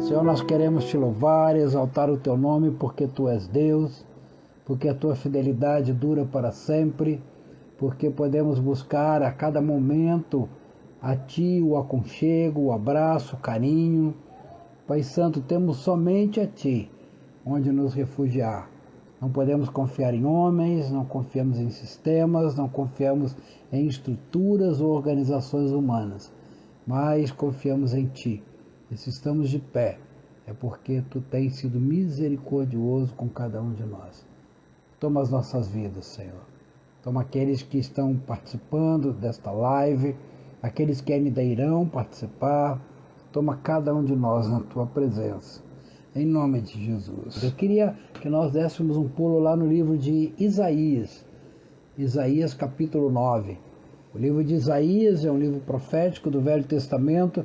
Senhor, nós queremos te louvar, exaltar o teu nome, porque tu és Deus, porque a tua fidelidade dura para sempre, porque podemos buscar a cada momento a ti o aconchego, o abraço, o carinho. Pai Santo, temos somente a ti onde nos refugiar. Não podemos confiar em homens, não confiamos em sistemas, não confiamos em estruturas ou organizações humanas, mas confiamos em ti. E se estamos de pé, é porque tu tens sido misericordioso com cada um de nós. Toma as nossas vidas, Senhor. Toma aqueles que estão participando desta live, aqueles que ainda irão participar. Toma cada um de nós na tua presença. Em nome de Jesus. Eu queria que nós dessemos um pulo lá no livro de Isaías. Isaías capítulo 9. O livro de Isaías é um livro profético do Velho Testamento.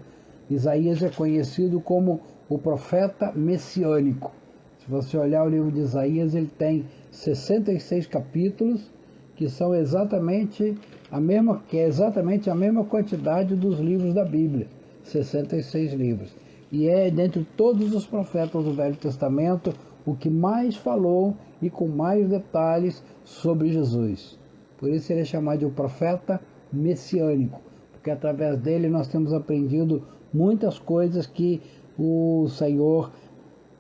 Isaías é conhecido como o profeta messiânico. Se você olhar o livro de Isaías, ele tem 66 capítulos, que são exatamente a mesma quantidade dos livros da Bíblia, 66 livros. E é, dentre todos os profetas do Velho Testamento, o que mais falou e com mais detalhes sobre Jesus. Por isso ele é chamado de o profeta messiânico, porque através dele nós temos aprendido muitas coisas que o Senhor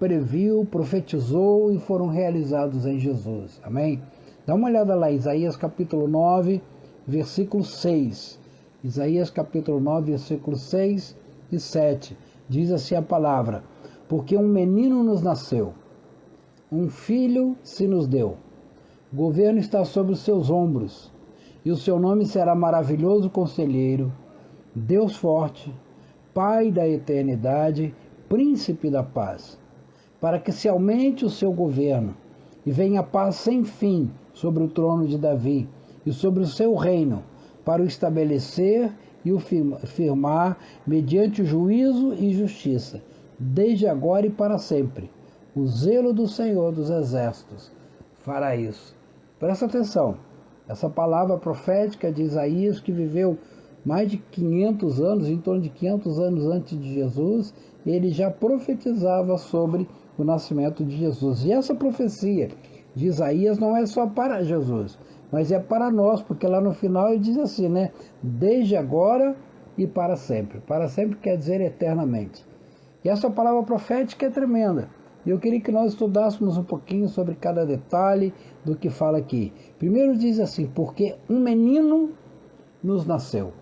previu, profetizou e foram realizados em Jesus. Amém? Dá uma olhada lá, Isaías capítulo 9, versículo 6. Isaías capítulo 9, versículos 6 e 7. Diz assim a palavra: porque um menino nos nasceu, um filho se nos deu. O governo está sobre os seus ombros, e o seu nome será Maravilhoso Conselheiro, Deus Forte, Pai da Eternidade, Príncipe da Paz. Para que se aumente o seu governo, e venha a paz sem fim sobre o trono de Davi, e sobre o seu reino, para o estabelecer e o firmar mediante o juízo e justiça, desde agora e para sempre. O zelo do Senhor dos Exércitos fará isso. Presta atenção, essa palavra profética de Isaías, que viveu mais de 500 anos, em torno de 500 anos antes de Jesus, ele já profetizava sobre o nascimento de Jesus. E essa profecia de Isaías não é só para Jesus, mas é para nós, porque lá no final ele diz assim, né? Desde agora e para sempre. Para sempre quer dizer eternamente. E essa palavra profética é tremenda. E eu queria que nós estudássemos um pouquinho sobre cada detalhe do que fala aqui. Primeiro diz assim, porque um menino nos nasceu.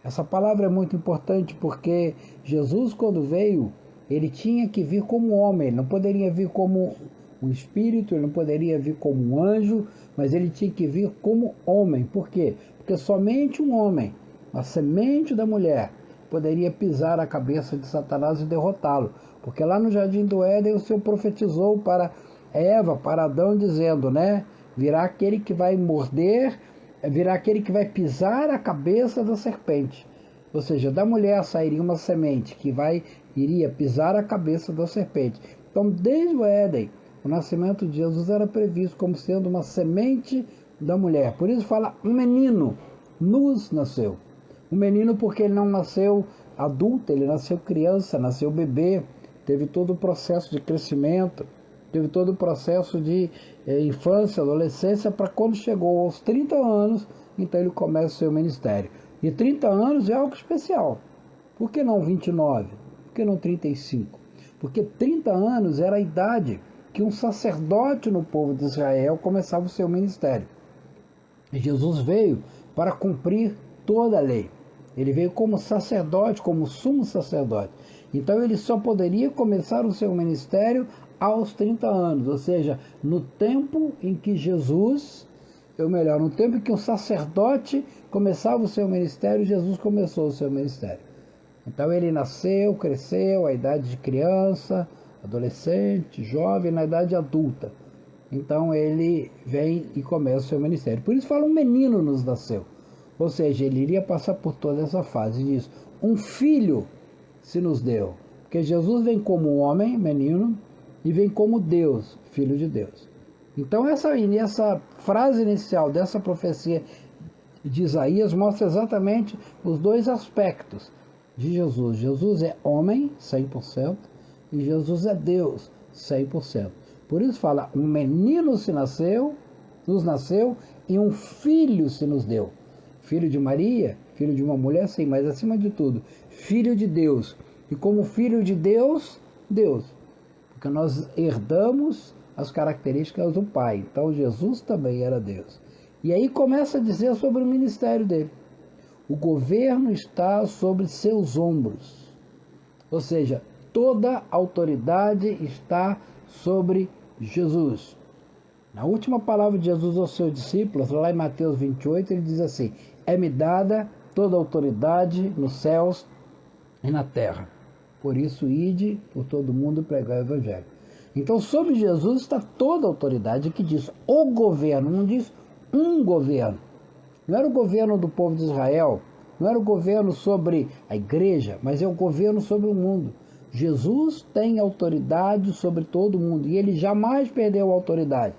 Essa palavra é muito importante porque Jesus, quando veio, ele tinha que vir como homem, ele não poderia vir como um espírito, ele não poderia vir como um anjo, mas ele tinha que vir como homem. Por quê? Porque somente um homem, a semente da mulher, poderia pisar a cabeça de Satanás e derrotá-lo. Porque lá no Jardim do Éden o Senhor profetizou para Eva, para Adão, dizendo, né? Virá aquele que vai morder, virá aquele que vai pisar a cabeça da serpente. Ou seja, da mulher sairia uma semente que iria pisar a cabeça da serpente. Então, desde o Éden, o nascimento de Jesus era previsto como sendo uma semente da mulher. Por isso fala, um menino nos nasceu. Um menino porque ele não nasceu adulto, ele nasceu criança, nasceu bebê, teve todo o processo de crescimento, teve todo o processo de infância, adolescência, para quando chegou aos 30 anos, então ele começa o seu ministério. E 30 anos é algo especial. Por que não 29? Por que não 35? Porque 30 anos era a idade que um sacerdote no povo de Israel começava o seu ministério. E Jesus veio para cumprir toda a lei. Ele veio como sacerdote, como sumo sacerdote. Então ele só poderia começar o seu ministério aos 30 anos, ou seja, no tempo em que no tempo em que o sacerdote começava o seu ministério, Jesus começou o seu ministério. Então ele nasceu, cresceu, a idade de criança, adolescente, jovem, na idade adulta. Então ele vem e começa o seu ministério. Por isso fala, um menino nos nasceu. Ou seja, ele iria passar por toda essa fase disso. Um filho se nos deu. Porque Jesus vem como homem, menino, e vem como Deus, filho de Deus. Então essa frase inicial dessa profecia de Isaías mostra exatamente os dois aspectos de Jesus. Jesus é homem, 100%, e Jesus é Deus 100%. Por isso fala, um menino nos nasceu e um filho se nos deu. Filho de Maria, filho de uma mulher, sim, mas acima de tudo, filho de Deus. E como filho de Deus, Deus. Porque nós herdamos as características do Pai. Então Jesus também era Deus. E aí começa a dizer sobre o ministério dele. O governo está sobre seus ombros. Ou seja, toda a autoridade está sobre Jesus. Na última palavra de Jesus aos seus discípulos, lá em Mateus 28, ele diz assim: é-me dada toda a autoridade nos céus e na terra. Por isso, ide por todo mundo pregar o evangelho. Então, sobre Jesus está toda a autoridade, que diz o governo, não diz um governo. Não era o governo do povo de Israel, não era o governo sobre a igreja, mas é o governo sobre o mundo. Jesus tem autoridade sobre todo mundo e ele jamais perdeu a autoridade.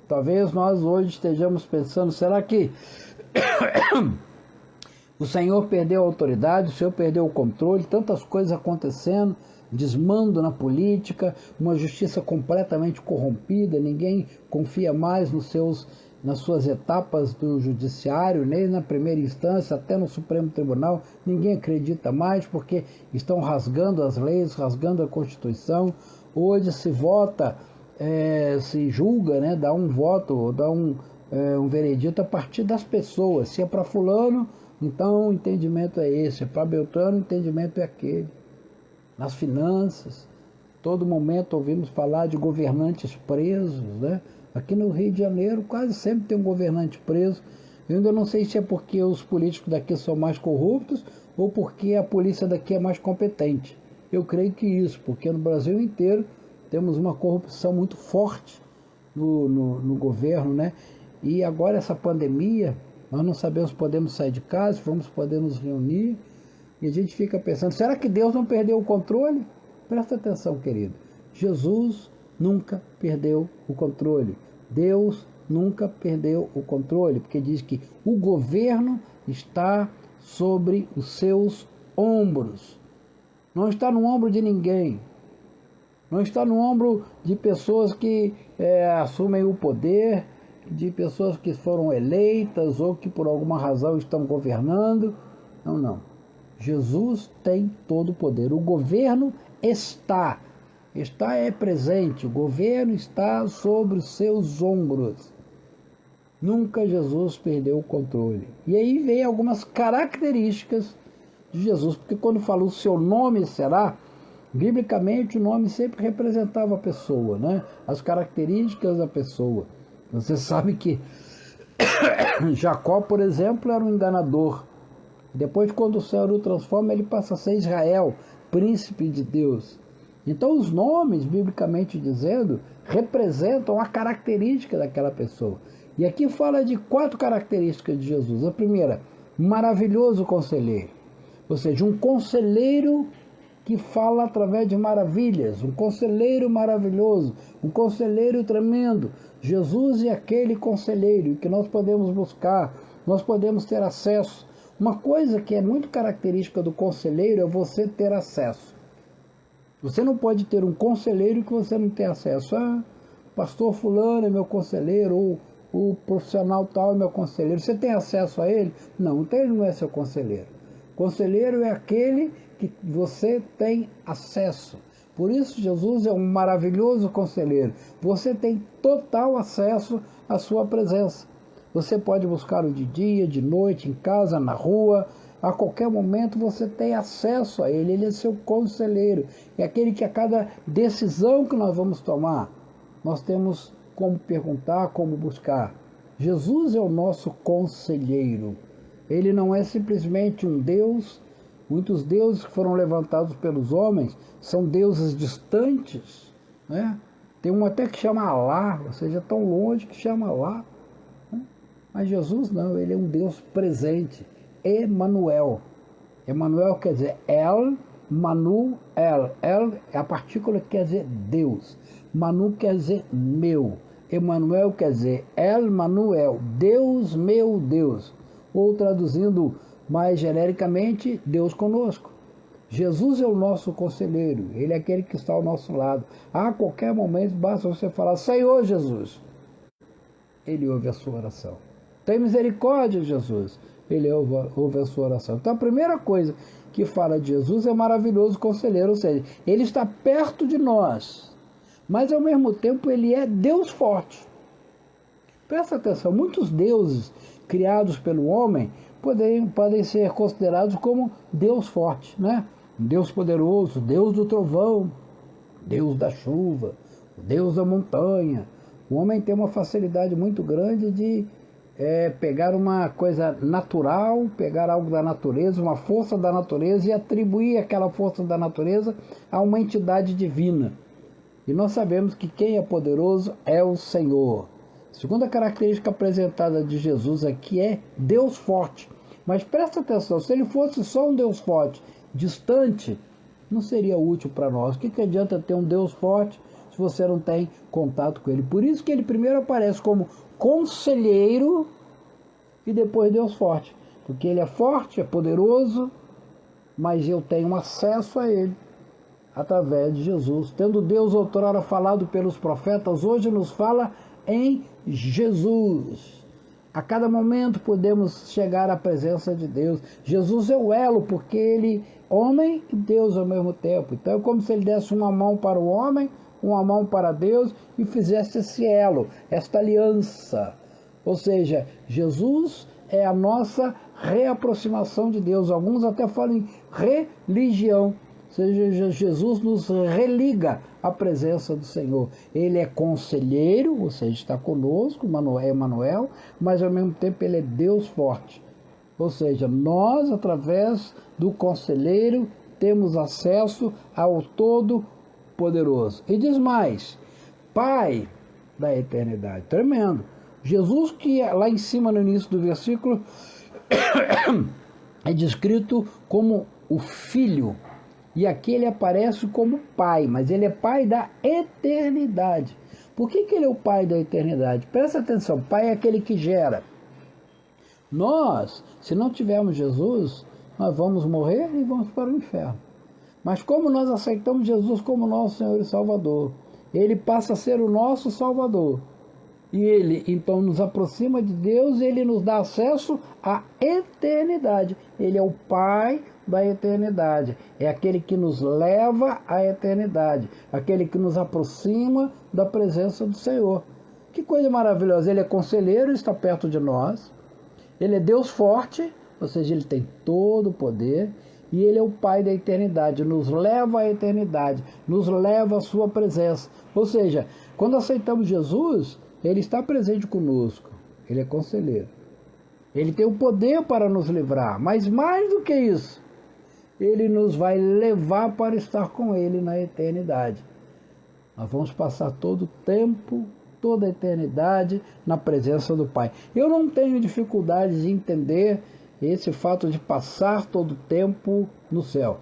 Talvez nós hoje estejamos pensando, será que o Senhor perdeu a autoridade, o Senhor perdeu o controle, tantas coisas acontecendo, desmando na política, uma justiça completamente corrompida, ninguém confia mais nas suas etapas do judiciário, nem na primeira instância, até no Supremo Tribunal, ninguém acredita mais porque estão rasgando as leis, rasgando a Constituição. Hoje se vota, se julga, né, dá um voto, dá um veredito a partir das pessoas. Se é para fulano, então o entendimento é esse, é para Beltrano, o entendimento é aquele. Nas finanças, todo momento ouvimos falar de governantes presos, né? Aqui no Rio de Janeiro quase sempre tem um governante preso. Eu ainda não sei se é porque os políticos daqui são mais corruptos ou porque a polícia daqui é mais competente. Eu creio que isso, porque no Brasil inteiro temos uma corrupção muito forte no governo, né? E agora essa pandemia, nós não sabemos se podemos sair de casa, se vamos poder nos reunir, e a gente fica pensando, será que Deus não perdeu o controle? Presta atenção, querido. Jesus nunca perdeu o controle. Deus nunca perdeu o controle, porque diz que o governo está sobre os seus ombros. Não está no ombro de ninguém. Não está no ombro de pessoas que assumem o poder, de pessoas que foram eleitas ou que por alguma razão estão governando. Não, não. Jesus tem todo o poder. O governo está é presente. O governo está sobre os seus ombros. Nunca Jesus perdeu o controle. E aí vem algumas características de Jesus, porque quando fala o seu nome será, biblicamente o nome sempre representava a pessoa, né? As características da pessoa. Você sabe que Jacó, por exemplo, era um enganador. Depois, quando o Senhor o transforma, ele passa a ser Israel, príncipe de Deus. Então, os nomes, biblicamente dizendo, representam a característica daquela pessoa. E aqui fala de 4 características de Jesus. A primeira, maravilhoso conselheiro. Ou seja, um conselheiro que fala através de maravilhas, um conselheiro maravilhoso, um conselheiro tremendo. Jesus é aquele conselheiro que nós podemos buscar, nós podemos ter acesso. Uma coisa que é muito característica do conselheiro é você ter acesso. Você não pode ter um conselheiro que você não tem acesso. Ah, pastor fulano é meu conselheiro, ou o profissional tal é meu conselheiro. Você tem acesso a ele? Não, então ele não é seu conselheiro. Conselheiro é aquele que você tem acesso. Por isso Jesus é um maravilhoso conselheiro. Você tem total acesso à sua presença. Você pode buscá-lo de dia, de noite, em casa, na rua. A qualquer momento você tem acesso a ele. Ele é seu conselheiro. É aquele que a cada decisão que nós vamos tomar, nós temos como perguntar, como buscar. Jesus é o nosso conselheiro. Ele não é simplesmente um Deus. Muitos deuses que foram levantados pelos homens são deuses distantes, né? Tem um até que chama Alá, ou seja, tão longe que chama Alá. Mas Jesus não, ele é um Deus presente. Emanuel. Emanuel quer dizer El, Manu, El. El é a partícula que quer dizer Deus. Manu quer dizer meu. Emanuel quer dizer El Manuel, Deus meu Deus. Ou traduzindo mais genericamente, Deus conosco. Jesus é o nosso conselheiro, Ele é aquele que está ao nosso lado. A qualquer momento basta você falar, Senhor Jesus, Ele ouve a sua oração. Tem misericórdia, Jesus, Ele ouve a sua oração. Então a primeira coisa que fala de Jesus é maravilhoso conselheiro, ou seja, Ele está perto de nós, mas ao mesmo tempo Ele é Deus forte. Presta atenção, muitos deuses criados pelo homem podem ser considerados como Deus forte, né? Deus poderoso, Deus do trovão, Deus da chuva, Deus da montanha. O homem tem uma facilidade muito grande de pegar uma coisa natural, pegar algo da natureza, uma força da natureza e atribuir aquela força da natureza a uma entidade divina. E nós sabemos que quem é poderoso é o Senhor. A segunda característica apresentada de Jesus aqui é Deus forte. Mas presta atenção, se ele fosse só um Deus forte, distante, não seria útil para nós. O que adianta ter um Deus forte se você não tem contato com ele? Por isso que ele primeiro aparece como conselheiro e depois Deus forte. Porque ele é forte, é poderoso, mas eu tenho acesso a ele através de Jesus. Tendo Deus outrora falado pelos profetas, hoje nos fala em Jesus. A cada momento podemos chegar à presença de Deus. Jesus é o elo, porque ele é homem e Deus ao mesmo tempo. Então é como se ele desse uma mão para o homem, uma mão para Deus e fizesse esse elo, esta aliança. Ou seja, Jesus é a nossa reaproximação de Deus. Alguns até falam em religião. Ou seja, Jesus nos religa à presença do Senhor. Ele é conselheiro, ou seja, está conosco, Emmanuel, mas ao mesmo tempo ele é Deus forte. Ou seja, nós, através do conselheiro, temos acesso ao Todo-Poderoso. E diz mais, Pai da eternidade. Tremendo. Jesus, que lá em cima no início do versículo, é descrito como o Filho. E aqui ele aparece como Pai, mas ele é Pai da eternidade. Por que ele é o Pai da eternidade? Presta atenção, Pai é aquele que gera. Nós, se não tivermos Jesus, nós vamos morrer e vamos para o inferno. Mas como nós aceitamos Jesus como nosso Senhor e Salvador, Ele passa a ser o nosso Salvador. E Ele, então, nos aproxima de Deus e Ele nos dá acesso à eternidade. Ele é o Pai da eternidade. É aquele que nos leva à eternidade. Aquele que nos aproxima da presença do Senhor. Que coisa maravilhosa. Ele é conselheiro, está perto de nós. Ele é Deus forte, ou seja, Ele tem todo o poder. E Ele é o Pai da eternidade, nos leva à eternidade, nos leva à sua presença. Ou seja, quando aceitamos Jesus, Ele está presente conosco, Ele é conselheiro. Ele tem o poder para nos livrar, mas mais do que isso, Ele nos vai levar para estar com Ele na eternidade. Nós vamos passar todo o tempo, toda a eternidade na presença do Pai. Eu não tenho dificuldade de entender esse fato de passar todo o tempo no céu.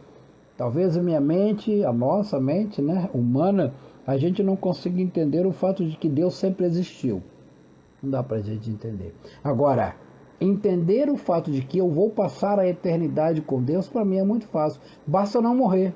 Talvez a minha mente, a nossa mente, né, humana, a gente não consiga entender o fato de que Deus sempre existiu. Não dá para a gente entender. Agora, entender o fato de que eu vou passar a eternidade com Deus, para mim é muito fácil. Basta não morrer.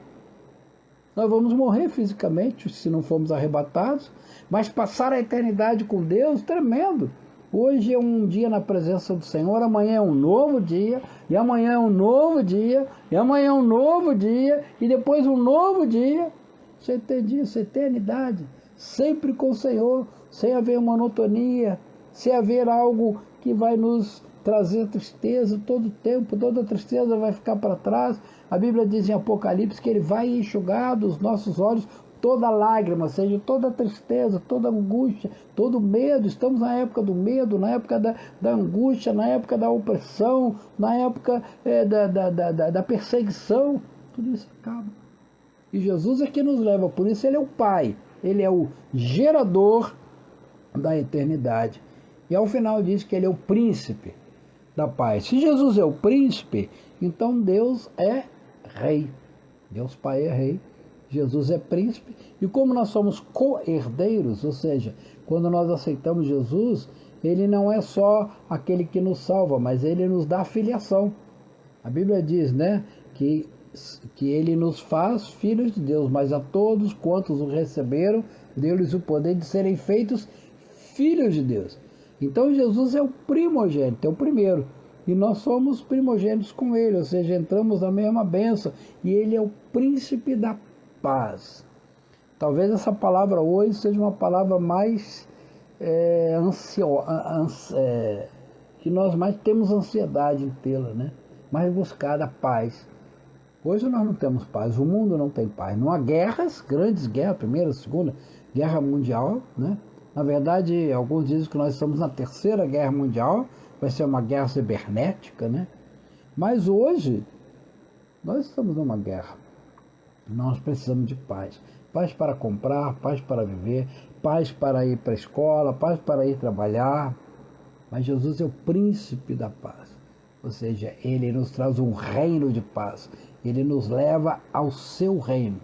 Nós vamos morrer fisicamente se não formos arrebatados, mas passar a eternidade com Deus, tremendo. Hoje é um dia na presença do Senhor, amanhã é um novo dia, e amanhã é um novo dia, e amanhã é um novo dia, e depois um novo dia. Você tem disso, eternidade, sempre com o Senhor, sem haver monotonia, sem haver algo que vai nos trazer tristeza todo o tempo, toda a tristeza vai ficar para trás. A Bíblia diz em Apocalipse que Ele vai enxugar dos nossos olhos toda lágrima, ou seja, toda tristeza, toda angústia, todo medo. Estamos na época do medo, na época da angústia, na época da opressão, na época da perseguição. Tudo isso acaba. E Jesus é que nos leva, por isso Ele é o Pai, Ele é o gerador da eternidade. E ao final diz que Ele é o príncipe da paz. Se Jesus é o príncipe, então Deus é rei. Deus Pai é rei. Jesus é príncipe, e como nós somos co-herdeiros, ou seja, quando nós aceitamos Jesus, Ele não é só aquele que nos salva, mas Ele nos dá filiação. A Bíblia diz, né, que que ele nos faz filhos de Deus, mas a todos quantos o receberam, deu-lhes o poder de serem feitos filhos de Deus. Então Jesus é o primogênito, é o primeiro. E nós somos primogênitos com ele, ou seja, entramos na mesma bênção. E ele é o príncipe da paz. Talvez essa palavra hoje seja uma palavra mais que nós mais temos ansiedade em tê-la, né? Mais buscar a paz. Hoje nós não temos paz, o mundo não tem paz. Não há guerras, grandes guerras, Primeira, Segunda Guerra Mundial, né? Na verdade, alguns dizem que nós estamos na Terceira Guerra Mundial, vai ser uma guerra cibernética, né? Mas hoje, nós estamos numa guerra. Nós precisamos de paz. Paz para comprar, paz para viver, paz para ir para a escola, paz para ir trabalhar. Mas Jesus é o príncipe da paz. Ou seja, ele nos traz um reino de paz. Ele nos leva ao seu reino.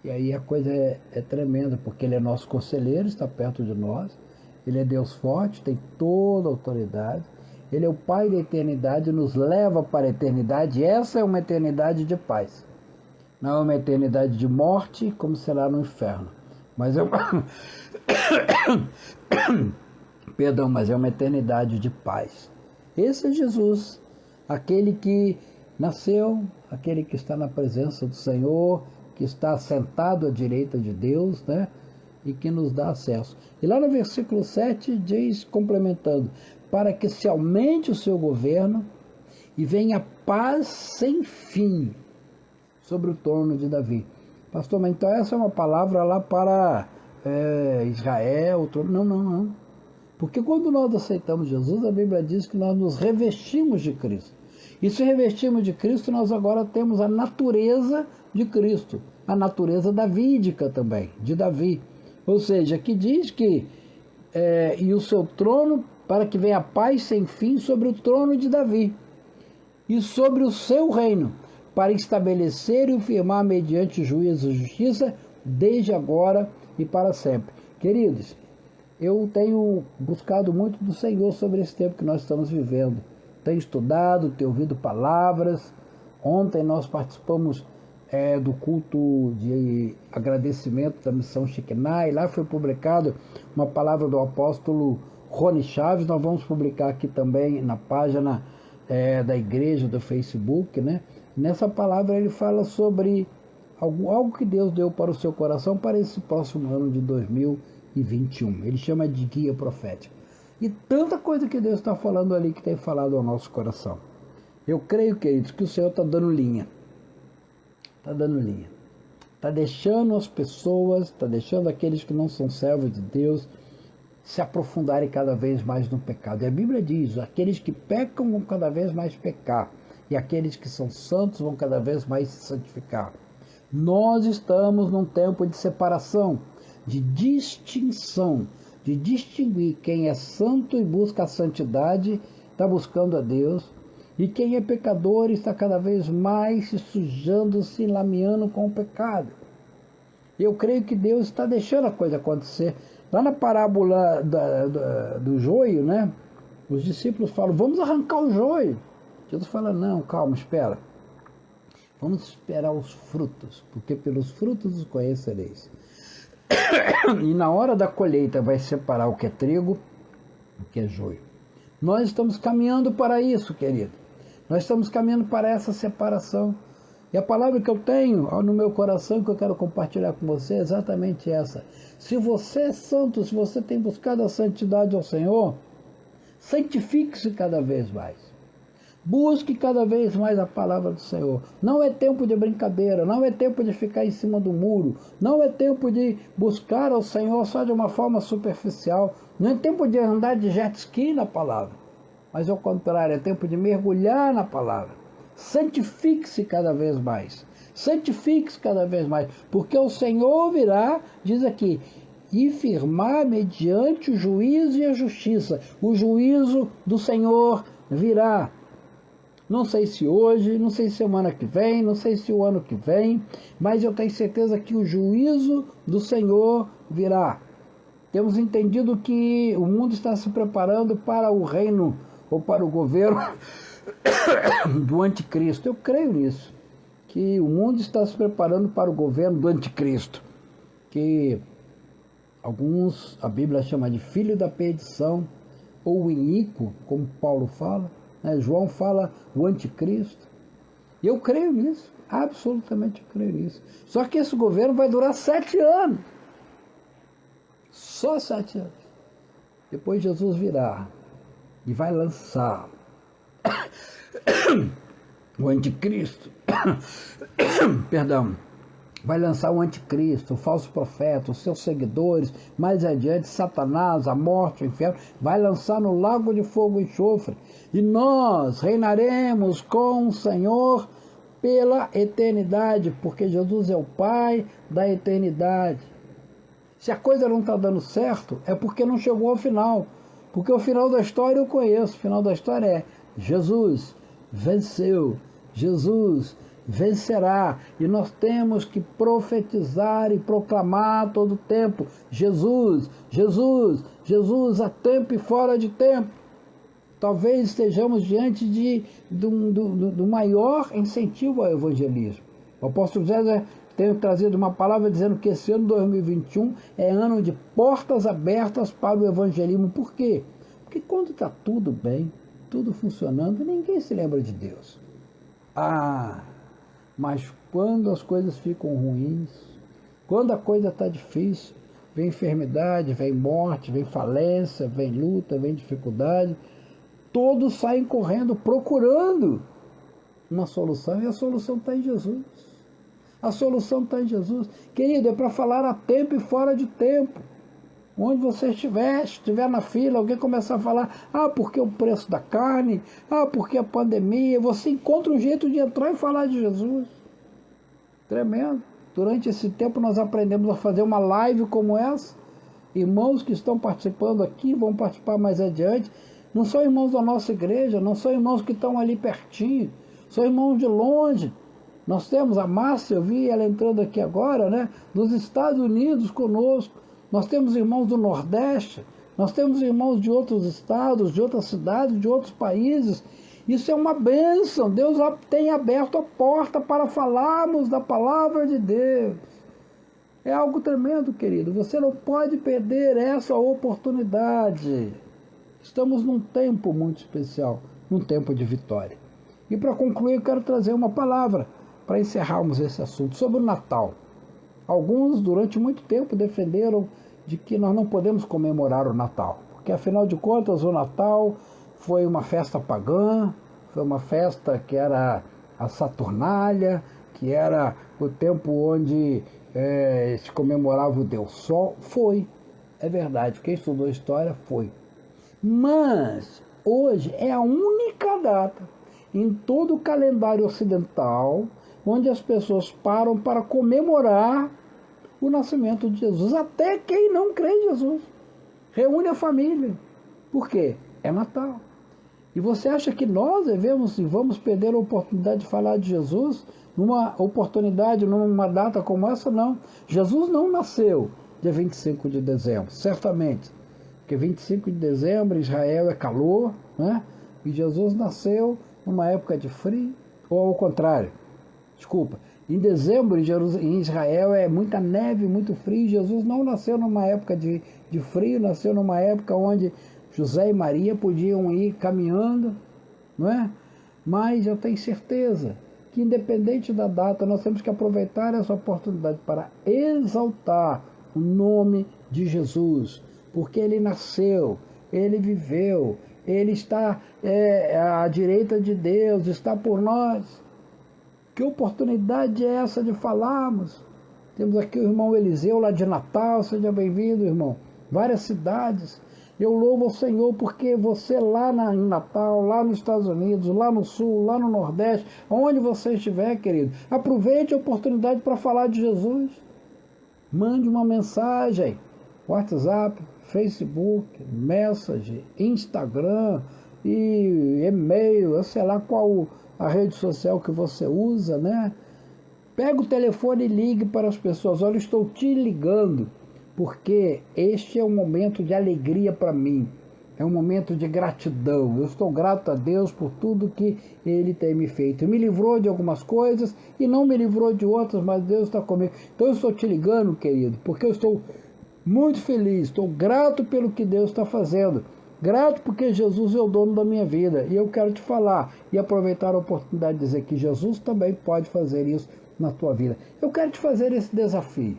E aí a coisa é tremenda, porque ele é nosso conselheiro, está perto de nós. Ele é Deus forte, tem toda a autoridade. Ele é o Pai da eternidade, nos leva para a eternidade. Essa é uma eternidade de paz. Não é uma eternidade de morte, como será no inferno. Mas é uma... Perdão, mas é uma eternidade de paz. Esse é Jesus, aquele que nasceu, aquele que está na presença do Senhor, que está sentado à direita de Deus, né? E que nos dá acesso. E lá no versículo 7 diz, complementando, para que se aumente o seu governo e venha paz sem fim sobre o trono de Davi. Pastor, mas então essa é uma palavra lá para Israel, não. Porque quando nós aceitamos Jesus, a Bíblia diz que nós nos revestimos de Cristo. E se revestimos de Cristo, nós agora temos a natureza de Cristo, a natureza davídica também, de Davi. Ou seja, que diz que e o seu trono, para que venha paz sem fim sobre o trono de Davi, e sobre o seu reino, para estabelecer e o firmar mediante juízo e justiça, desde agora e para sempre. Queridos, eu tenho buscado muito do Senhor sobre esse tempo que nós estamos vivendo. Tenho estudado, tenho ouvido palavras. Ontem nós participamos do culto de agradecimento da missão Shekinah, e lá foi publicado uma palavra do apóstolo Rony Chaves. Nós vamos publicar aqui também na página da igreja do Facebook, né? Nessa palavra ele fala sobre algo que Deus deu para o seu coração para esse próximo ano de 2021. Ele chama de guia profética. E tanta coisa que Deus está falando ali, que tem falado ao nosso coração. Eu creio, queridos, que o Senhor está dando linha. Está dando linha. Está deixando as pessoas, está deixando aqueles que não são servos de Deus se aprofundarem cada vez mais no pecado. E a Bíblia diz, aqueles que pecam vão cada vez mais pecar. E aqueles que são santos vão cada vez mais se santificar. Nós estamos num tempo de separação, de distinção, de distinguir quem é santo e busca a santidade, está buscando a Deus, e quem é pecador está cada vez mais se sujando, se lameando com o pecado. Eu creio que Deus está deixando a coisa acontecer. Lá na parábola do joio, né? Os discípulos falam, vamos arrancar o joio. Jesus fala, não, calma, espera. Vamos esperar os frutos, porque pelos frutos os conhecereis. E na hora da colheita vai separar o que é trigo, o que é joio. Nós estamos caminhando para isso, querido. Nós estamos caminhando para essa separação. E a palavra que eu tenho no meu coração, que eu quero compartilhar com você, é exatamente essa. Se você é santo, se você tem buscado a santidade ao Senhor, santifique-se cada vez mais. Busque cada vez mais a palavra do Senhor. Não é tempo de brincadeira, não é tempo de ficar em cima do muro, não é tempo de buscar ao Senhor só de uma forma superficial, não é tempo de andar de jet ski na palavra, mas ao contrário, é tempo de mergulhar na palavra. Santifique-se cada vez mais, santifique-se cada vez mais, porque o Senhor virá, diz aqui, e firmar mediante o juízo e a justiça. O juízo do Senhor virá. Não sei se hoje, não sei se semana que vem, não sei se o ano que vem, mas eu tenho certeza que o juízo do Senhor virá. Temos entendido que o mundo está se preparando para o reino ou para o governo do anticristo. Eu creio nisso, que o mundo está se preparando para o governo do anticristo, que alguns, a Bíblia chama de filho da perdição, ou o iníquo, como Paulo fala, né? João fala o anticristo. E eu creio nisso, absolutamente creio nisso. Só que esse governo vai durar 7 anos. Só 7 anos. Depois Jesus virá e vai lançar o anticristo. Perdão. Vai lançar o anticristo, o falso profeta, os seus seguidores, mais adiante Satanás, a morte, o inferno, vai lançar no lago de fogo e enxofre. E nós reinaremos com o Senhor pela eternidade, porque Jesus é o Pai da eternidade. Se a coisa não está dando certo, é porque não chegou ao final. Porque o final da história eu conheço. O final da história é: Jesus venceu, Jesus vencerá. E nós temos que profetizar e proclamar todo o tempo: Jesus, Jesus, Jesus, a tempo e fora de tempo. Talvez estejamos diante do maior incentivo ao evangelismo. O apóstolo José tem trazido uma palavra dizendo que esse ano 2021 é ano de portas abertas para o evangelismo. Por quê? Porque quando está tudo bem, tudo funcionando, ninguém se lembra de Deus. Mas quando as coisas ficam ruins, quando a coisa está difícil, vem enfermidade, vem morte, vem falência, vem luta, vem dificuldade, todos saem correndo procurando uma solução, e a solução está em Jesus. A solução está em Jesus. Querido, é para falar a tempo e fora de tempo. Onde você estiver na fila, alguém começar a falar: porque o preço da carne, porque a pandemia, você encontra um jeito de entrar e falar de Jesus. Tremendo. Durante esse tempo nós aprendemos a fazer uma live como essa. Irmãos que estão participando aqui, vão participar mais adiante, não são irmãos da nossa igreja, não são irmãos que estão ali pertinho, são irmãos de longe. Nós temos a Márcia, eu vi ela entrando aqui agora, né, dos Estados Unidos conosco. Nós temos irmãos do Nordeste, nós temos irmãos de outros estados, de outras cidades, de outros países. Isso é uma bênção. Deus tem aberto a porta para falarmos da palavra de Deus. É algo tremendo, querido. Você não pode perder essa oportunidade. Estamos num tempo muito especial, num tempo de vitória. E para concluir, eu quero trazer uma palavra para encerrarmos esse assunto sobre o Natal. Alguns, durante muito tempo, defenderam de que nós não podemos comemorar o Natal, porque, afinal de contas, o Natal foi uma festa pagã, foi uma festa que era a Saturnália, que era o tempo onde se comemorava o Deus Sol. Foi, é verdade, quem estudou história foi. Mas hoje é a única data em todo o calendário ocidental onde as pessoas param para comemorar o nascimento de Jesus. Até quem não crê em Jesus reúne a família. Por quê? É Natal. E você acha que nós vamos perder a oportunidade de falar de Jesus numa oportunidade, numa data como essa? Não. Jesus não nasceu dia 25 de dezembro, certamente. Porque 25 de dezembro, Israel é calor, né? E Jesus nasceu numa época de frio, ou ao contrário. Desculpa, em dezembro em Israel é muita neve, muito frio. Jesus não nasceu numa época de frio, nasceu numa época onde José e Maria podiam ir caminhando, não é? Mas eu tenho certeza que, independente da data, nós temos que aproveitar essa oportunidade para exaltar o nome de Jesus, porque ele nasceu, ele viveu, ele está à direita de Deus, está por nós. Que oportunidade é essa de falarmos? Temos aqui o irmão Eliseu lá de Natal, seja bem-vindo, irmão. Várias cidades. Eu louvo o Senhor porque você lá em Natal, lá nos Estados Unidos, lá no Sul, lá no Nordeste, onde você estiver, querido, aproveite a oportunidade para falar de Jesus. Mande uma mensagem, WhatsApp, Facebook, Message, Instagram e e-mail, eu sei lá qual a rede social que você usa, né? Pega o telefone e ligue para as pessoas. Olha, estou te ligando porque este é um momento de alegria para mim. É um momento de gratidão. Eu estou grato a Deus por tudo que Ele tem me feito. Me livrou de algumas coisas e não me livrou de outras, mas Deus está comigo. Então eu estou te ligando, querido, porque eu estou muito feliz, estou grato pelo que Deus está fazendo. Grato porque Jesus é o dono da minha vida. E eu quero te falar e aproveitar a oportunidade de dizer que Jesus também pode fazer isso na tua vida. Eu quero te fazer esse desafio.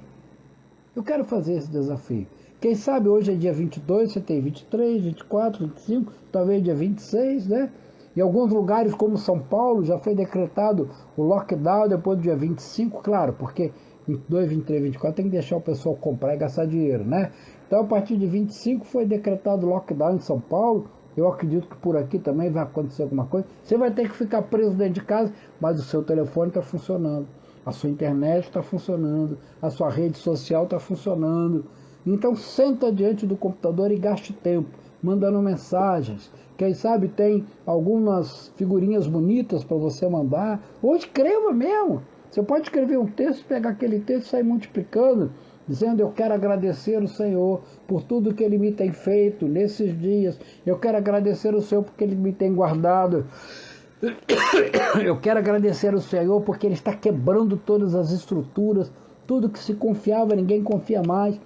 Eu quero fazer esse desafio. Quem sabe hoje é dia 22, você tem 23, 24, 25, talvez dia 26, né? Em alguns lugares como São Paulo já foi decretado o lockdown depois do dia 25, claro, porque 22, 23, 24 tem que deixar o pessoal comprar e gastar dinheiro, né? Então a partir de 25 foi decretado o lockdown em São Paulo. Eu acredito que por aqui também vai acontecer alguma coisa. Você vai ter que ficar preso dentro de casa, mas o seu telefone está funcionando, a sua internet está funcionando, a sua rede social está funcionando. Então senta diante do computador e gaste tempo, mandando mensagens. Quem sabe tem algumas figurinhas bonitas para você mandar. Ou escreva mesmo. Você pode escrever um texto, pegar aquele texto e sair multiplicando, dizendo: eu quero agradecer o Senhor por tudo que Ele me tem feito nesses dias. Eu quero agradecer o Senhor porque Ele me tem guardado. Eu quero agradecer ao Senhor porque Ele está quebrando todas as estruturas. Tudo que se confiava, ninguém confia mais.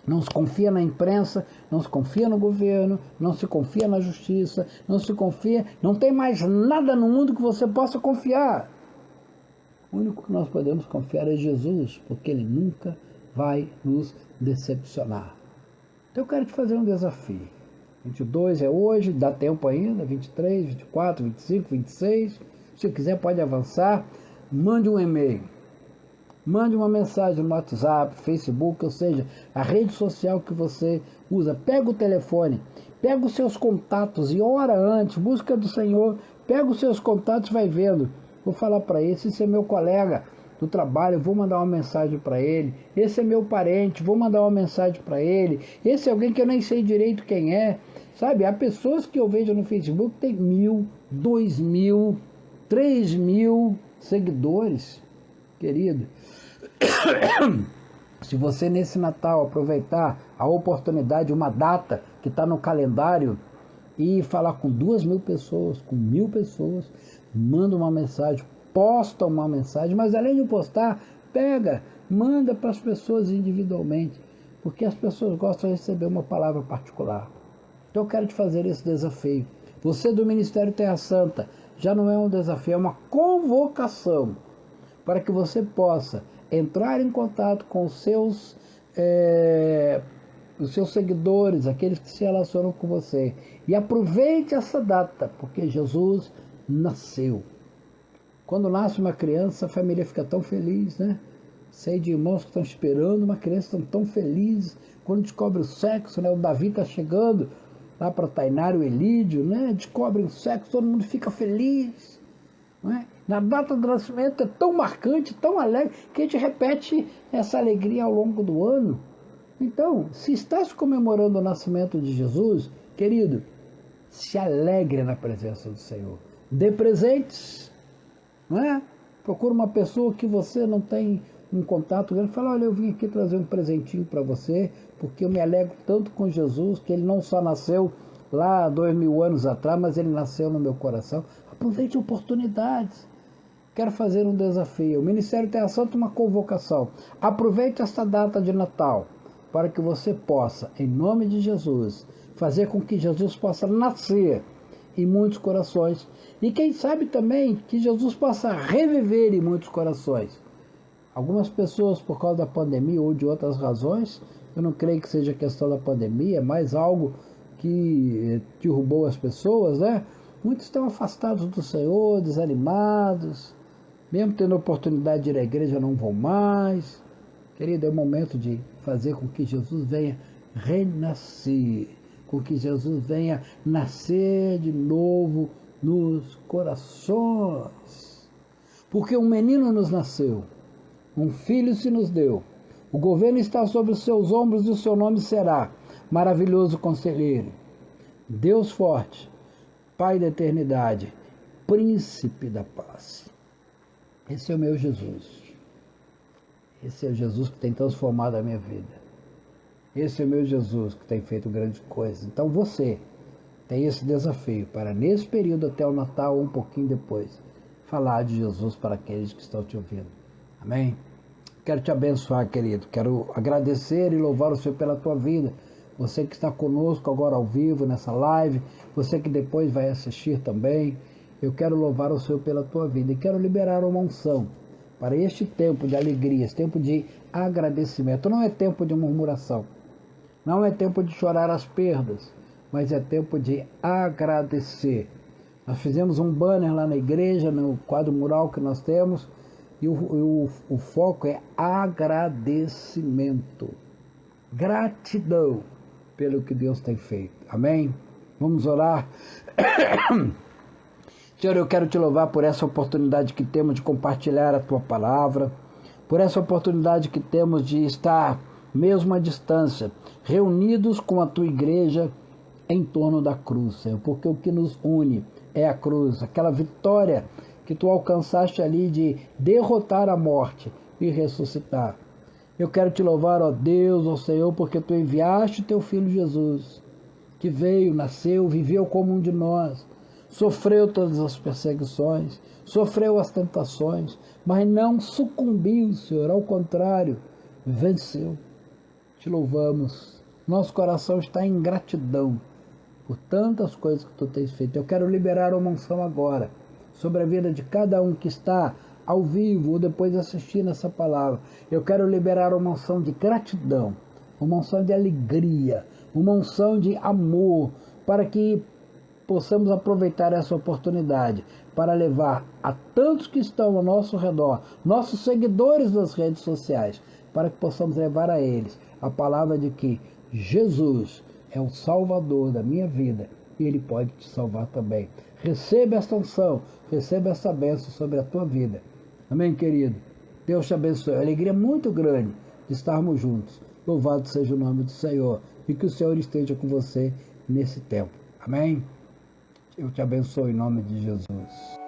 Não se confia na imprensa, não se confia no governo, não se confia na justiça, não se confia, não tem mais nada no mundo que você possa confiar. O único que nós podemos confiar é Jesus, porque Ele nunca vai nos decepcionar. Então eu quero te fazer um desafio. 22 é hoje, dá tempo ainda, 23, 24, 25, 26. Se quiser pode avançar, mande um e-mail. Mande uma mensagem no WhatsApp, Facebook, ou seja, a rede social que você usa. Pega o telefone, pega os seus contatos e ora antes, busca do Senhor, pega os seus contatos e vai vendo. Vou falar para esse é meu colega do trabalho, vou mandar uma mensagem para ele. Esse é meu parente, vou mandar uma mensagem para ele. Esse é alguém que eu nem sei direito quem é. Sabe, há pessoas que eu vejo no Facebook que tem 1.000, 2.000, 3.000 seguidores, querido. Se você nesse Natal aproveitar a oportunidade, uma data que está no calendário e falar com 2.000 pessoas, com 1.000 pessoas, manda uma mensagem, posta uma mensagem, mas além de postar, pega, manda para as pessoas individualmente, porque as pessoas gostam de receber uma palavra particular. Então eu quero te fazer esse desafio. Você do Ministério Terra Santa, já não é um desafio, é uma convocação para que você possa entrar em contato com os seus seguidores, aqueles que se relacionam com você. E aproveite essa data, porque Jesus nasceu. Quando nasce uma criança, a família fica tão feliz, né? Sei de irmãos que estão esperando uma criança tão feliz. Quando descobre o sexo, né? O Davi está chegando lá para Tainá, o Elídio, né? Descobre o sexo, todo mundo fica feliz. Não é? Na data do nascimento é tão marcante, tão alegre, que a gente repete essa alegria ao longo do ano. Então, se estás comemorando o nascimento de Jesus, querido, se alegre na presença do Senhor. Dê presentes, não é? Procura uma pessoa que você não tem um contato grande, fala: olha, eu vim aqui trazer um presentinho para você, porque eu me alegro tanto com Jesus, que Ele não só nasceu lá 2.000 anos atrás, mas Ele nasceu no meu coração. Aproveite oportunidades. Quero fazer um desafio. O Ministério Terra Santa, uma convocação. Aproveite esta data de Natal para que você possa, em nome de Jesus, fazer com que Jesus possa nascer em muitos corações. E quem sabe também que Jesus possa reviver em muitos corações. Algumas pessoas, por causa da pandemia ou de outras razões, eu não creio que seja questão da pandemia, é mais algo que derrubou as pessoas, né? Muitos estão afastados do Senhor, desanimados, mesmo tendo a oportunidade de ir à igreja, não vão mais. Querido, é o momento de fazer com que Jesus venha renascer, com que Jesus venha nascer de novo nos corações. Porque um menino nos nasceu, um filho se nos deu, o governo está sobre os seus ombros e o seu nome será Maravilhoso Conselheiro, Deus Forte, Pai da Eternidade, Príncipe da Paz. Esse é o meu Jesus. Esse é o Jesus que tem transformado a minha vida. Esse é o meu Jesus que tem feito grandes coisas. Então você tem esse desafio para, nesse período até o Natal ou um pouquinho depois, falar de Jesus para aqueles que estão te ouvindo. Amém? Quero te abençoar, querido. Quero agradecer e louvar o Senhor pela tua vida. Você que está conosco agora ao vivo nessa live, você que depois vai assistir também, eu quero louvar o Senhor pela tua vida e quero liberar uma unção para este tempo de alegria, esse tempo de agradecimento. Não é tempo de murmuração, não é tempo de chorar as perdas, mas é tempo de agradecer. Nós fizemos um banner lá na igreja, no quadro mural que nós temos, e o foco é agradecimento, gratidão pelo que Deus tem feito. Amém? Vamos orar. Senhor, eu quero te louvar por essa oportunidade que temos de compartilhar a tua palavra, por essa oportunidade que temos de estar, mesmo à distância, reunidos com a tua igreja em torno da cruz, Senhor, porque o que nos une é a cruz, aquela vitória que tu alcançaste ali de derrotar a morte e ressuscitar. Eu quero te louvar, ó Deus, ó Senhor, porque tu enviaste o teu Filho Jesus, que veio, nasceu, viveu como um de nós, sofreu todas as perseguições, sofreu as tentações, mas não sucumbiu, Senhor, ao contrário, venceu. Te louvamos. Nosso coração está em gratidão por tantas coisas que tu tens feito. Eu quero liberar uma unção agora sobre a vida de cada um que está ao vivo ou depois assistindo essa palavra. Eu quero liberar uma unção de gratidão, uma unção de alegria, uma unção de amor, para que possamos aproveitar essa oportunidade para levar a tantos que estão ao nosso redor, nossos seguidores das redes sociais, para que possamos levar a eles a palavra de que Jesus é o Salvador da minha vida e Ele pode te salvar também. Receba esta unção, receba essa bênção sobre a tua vida. Amém, querido? Deus te abençoe. Alegria muito grande de estarmos juntos. Louvado seja o nome do Senhor e que o Senhor esteja com você nesse tempo. Amém? Eu te abençoe em nome de Jesus.